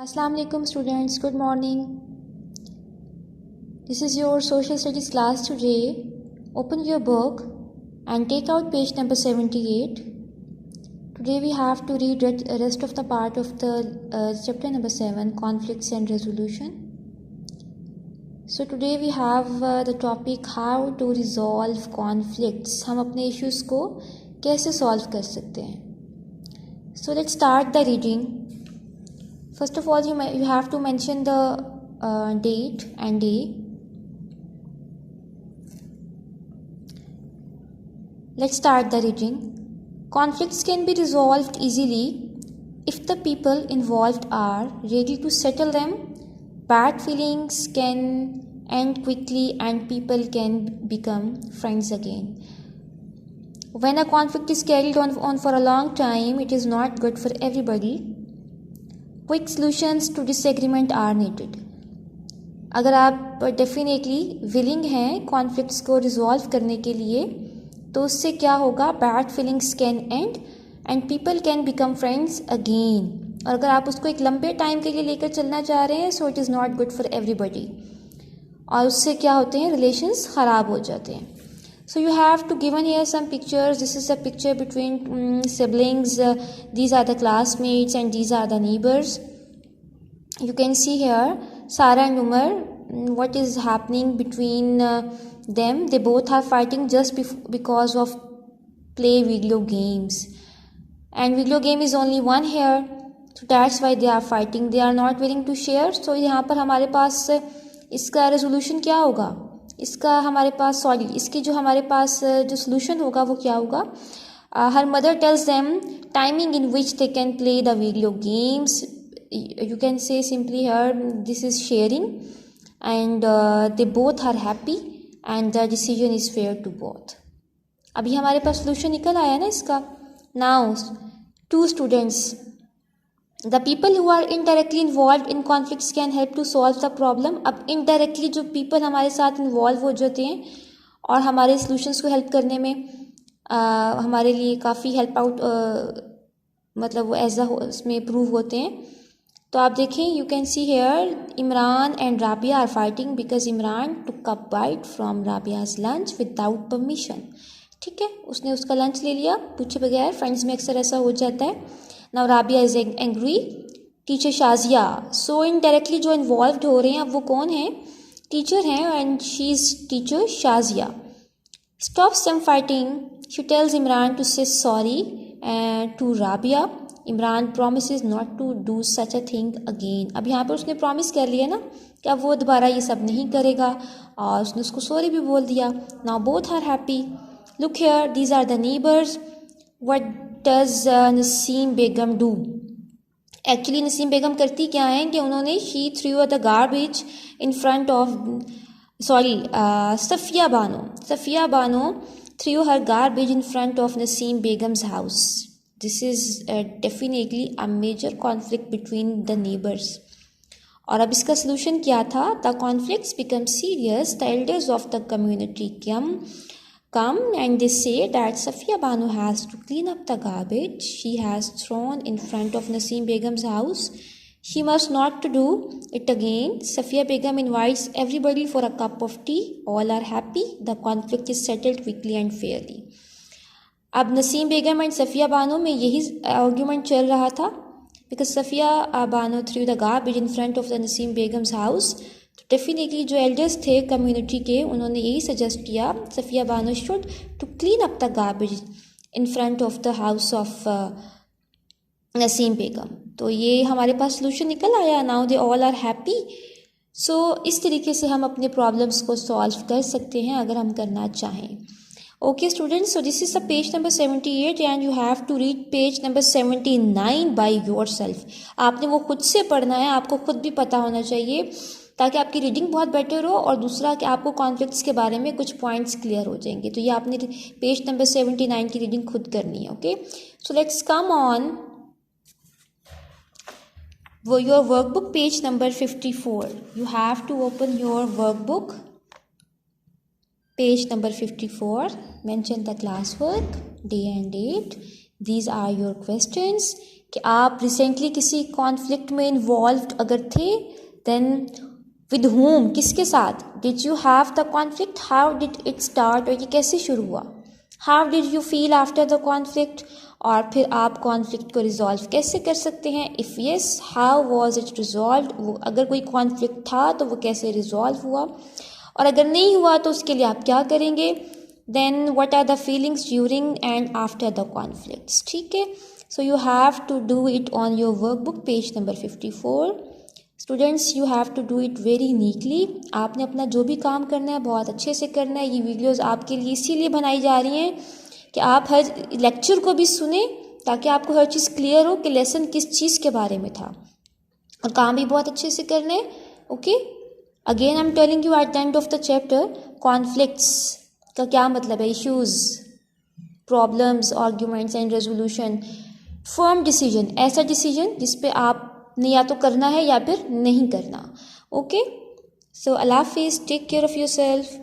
Assalamu alaikum students, good morning. This is your social studies class today. Open your book and take out page number 78. Today we have to read the rest of the part of the chapter number 7, conflicts and resolution. So today we have the topic how to resolve conflicts. हम अपने issues को कैसे solve कर सकते हैं. So let's start the reading. First of all, you have to mention the date and day. Let's start the reading. Conflicts can be resolved easily if the people involved are ready to settle them. Bad feelings can end quickly and people can become friends again. When a conflict is carried on for a long time, it is not good for everybody. Quick solutions to disagreement are needed. अगर आप definitely willing हैं conflicts को resolve करने के लिए तो उससे क्या होगा, bad feelings can and people can become friends again. और अगर आप उसको एक लंबे टाइम के लिए लेकर चलना चाह रहे हैं so it is not good for everybody. और उससे क्या होते हैं, रिलेशंस ख़राब हो जाते हैं. So you have to given here some pictures. This is a picture between siblings. These are the classmates and these are the neighbors. You can see here Sarah and Umar. What is happening between them? They both are fighting just because of play video games. And video game is only one here. So that's why they are fighting. They are not willing to share. So यहाँ पर हमारे पास इसका resolution क्या होगा, इसका हमारे पास इसकी जो हमारे पास जो सोल्यूशन होगा वो क्या होगा. Her mother tells them timing in which they can play the video games. You can say simply her this is sharing and they both are happy and the decision is fair to both. अभी हमारे पास solution निकल आया ना इसका. Now to students, the people who are indirectly involve in conflicts can help to solve the problem. अब indirectly जो people हमारे साथ इन्वॉल्व हो जाते हैं और हमारे सॉल्यूशंस को हेल्प करने में हमारे लिए काफ़ी हेल्प आउट मतलब वो एज उसमें प्रूव होते हैं. तो आप देखें, you can see here Imran and Rabia are fighting because Imran took a bite from Rabia's lunch without permission. ठीक है, उसने उसका लंच ले लिया पूछे बगैर. फ्रेंड्स में अक्सर ऐसा हो जाता है. Now Rabia is angry. Teacher Shazia. So indirectly जो इन्वॉल्व हो रहे हैं अब वो कौन है, टीचर हैं and she is teacher Shazia. Stop some fighting. She tells Imran to say sorry to Rabia. Imran promises not to do such a thing again. अब यहाँ पर उसने प्रॉमिस कर लिया ना कि अब वो दोबारा ये सब नहीं करेगा और उसने उसको सॉरी भी बोल दिया. Now both are happy. Look here, these are the neighbours. What does Naseem Begum do. Actually Naseem Begum करती क्या है कि उन्होंने she threw the garbage in front of Safiya Bano threw her garbage in front of Naseem Begum's house. This is definitely a major conflict between the neighbours. और अब इसका solution क्या था, the conflicts become serious. The elders of the community come and they say that Safiya Banu has to clean up the garbage she has thrown in front of Naseem Begum's house. She must not to do it again. Safiya Begum invites everybody for a cup of tea. All are happy. The conflict is settled quickly and fairly. अब Naseem Begum and Safiya Bano में यही argument चल रहा था because Safiya Bano threw the garbage in front of the Naseem Begum's house. तो definitely जो elders थे community के उन्होंने यही सजेस्ट किया Safiya Bano should to clean up the garbage in front of the house of Naseem Begum. तो ये हमारे पास सोल्यूशन निकल आया. Now they all are happy. So इस तरीके से हम अपने प्रॉब्लम्स को सॉल्व कर सकते हैं अगर हम करना चाहें. Okay students, so this is the page number 78 and you have to read page number 79 by yourself. आपने वो खुद से पढ़ना है, आपको खुद भी पता होना चाहिए ताकि आपकी रीडिंग बहुत बेटर हो और दूसरा कि आपको कॉन्फ्लिक्ट्स के बारे में कुछ पॉइंट्स क्लियर हो जाएंगे. तो ये आपने पेज नंबर 79 की रीडिंग खुद करनी है. Okay, so let's come on your workbook page number 54. You have to open your workbook page number 54. Mention the class work, day and date. These are your questions. कि आप recently किसी conflict में involved अगर थे, then with home, किसके साथ, did you have the conflict, how did it start, और ये कैसे शुरू हुआ, how did you feel after the conflict, और फिर आप कॉन्फ्लिक्ट को रिजॉल्व कैसे कर सकते हैं, if yes how was it resolve, वो अगर कोई कॉन्फ्लिक्ट था तो वो कैसे रिजॉल्व हुआ, और अगर नहीं हुआ तो उसके लिए आप क्या करेंगे, then what are the feelings during and after the conflicts. ठीक है, so you have to do it on your workbook page number 54. Students, you have to do it very neatly. आपने अपना जो भी काम करना है बहुत अच्छे से करना है. ये वीडियोज़ आपके लिए इसीलिए बनाई जा रही हैं कि आप हर लेक्चर को भी सुने, ताकि आपको हर चीज़ क्लियर हो कि लेसन किस चीज़ के बारे में था, और काम भी बहुत अच्छे से करने. Okay, again I am telling you at the end of the chapter, conflicts का क्या मतलब है, issues, problems, arguments and resolution. Firm decision, ऐसा डिसीजन जिस पे आपने या तो करना है या फिर नहीं करना. ओके, सो अल्लाह हाफिज़, take care of your self.